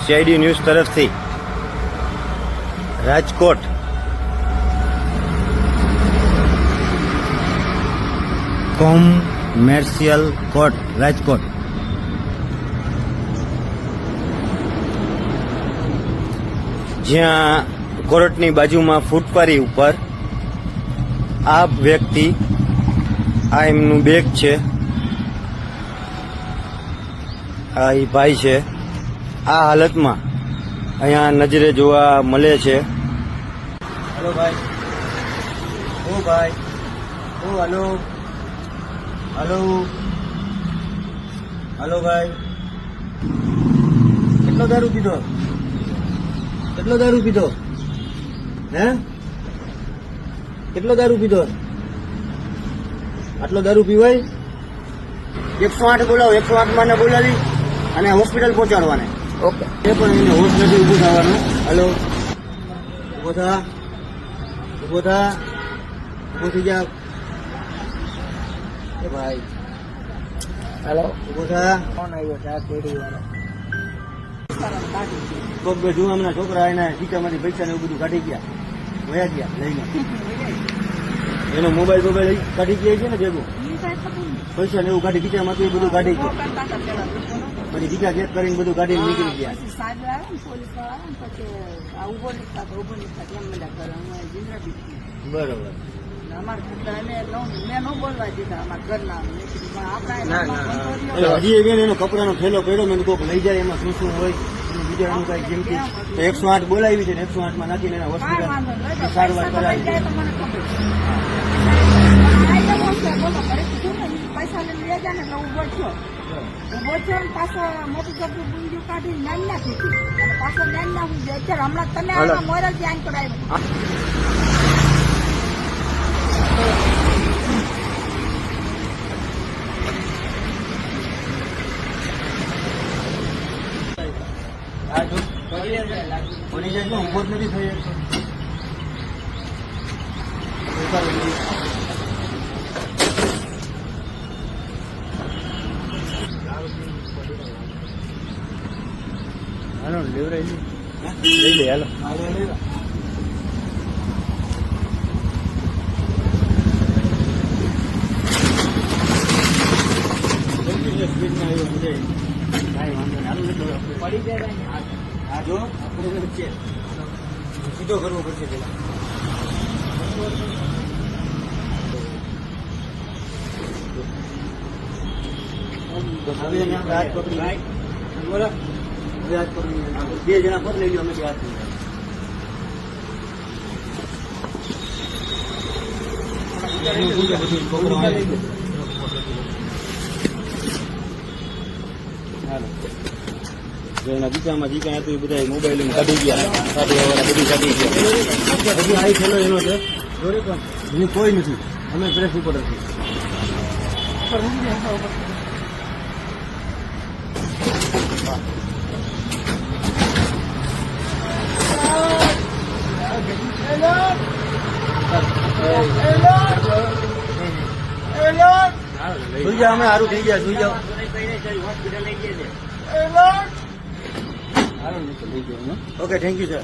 CID news તરફથી Rajkot commercial court Rajkot જ્યાં કોર્ટની બાજુમાં ફૂટપારી ઉપર આ વ્યક્તિ આ એમનું બેગ છે, આ એ ભાઈ છે, આ હાલતમાં અહીંયા નજરે જોવા મળે છે. હલો ભાઈ, ઓ ભાઈ, ઓ હલો હલો હલો ભાઈ, કેટલો દારૂ પીધો? કેટલો દારૂ પીધો? હે, કેટલો દારૂ પીધો? આટલો દારૂ પીવાય? 108 બોલાવો, 108 માં બોલાવી અને હોસ્પિટલ પહોંચાડવાને. ઓકે, એ પણ એને હોશ નથી, ઊભું થવાનું. હલો, ઊભો થા, ઊભો થા, ઊભો થઈ જા. એ ભાઈ, હેલો, ઊભો થા. કોણ આવ્યો છે? આ પેઢી વાળો કોક બેઠું હમણાં છોકરા એના ખીચામાંથી પૈસા ને એવું બધું કાઢી ગયા, વયા ગયા લઈને. એનો મોબાઈલ કાઢી ગયા છે ને ભેગું, પૈસા ને એવું કાઢી ખીચામાંથી બધું કાઢી ગયા, પછી ખીચા ચેક કરીને બધું કાઢીને નીકળી ગયા. બરોબર. હજી એનો કપડાનો થેલો પડ્યો, મેં કોઈક લઈ જાય એમાં શું શું હોય બીજાનું કઈ કિંમતી. 108 બોલાવી છે ને 108 માં નાખીને એના હોસ્પિટલ સારવાર કરાવી. પૈસા લઈને લઈ જાય ને ઉભો છો ને પાછો મોટું જબરું ગુંજ્યું કાઢી નાન નાખી અને પાછો નાન નાખું છે. અત્યારે હમણાં તમે મોરલ ધ્યાન કરાવ્યું. કોની જાય ઉભો જ નથી થઈ હાલો લેવરાઈ લઈ લે. હાલો સ્પીડમાં આવ્યો મજા કાંઈ વાંધો નહીં. હાલો પડી જાય. આ જો આપણે વચ્ચે સીધો કરવો પડશે પેલા. હવે હાથ પકડી બોલો, હવે હાથ પકડી 2 જણા પર લઈ લો. અમે હાથ એના ગીચામાં જે કાંઈ હતું એ બધા મોબાઈલ કાઢી ગયા, કાઢીવાળા બધું કાઢી ગયા. હજી આ થયેલો એનો છે જોડે, પણ એની કોઈ નથી. અમે પ્રેસ ઉપર નથી. સુઈ જાઓ, અમે સારું થઈ ગયા. સુઈ જાઓ. Okay, thank you sir.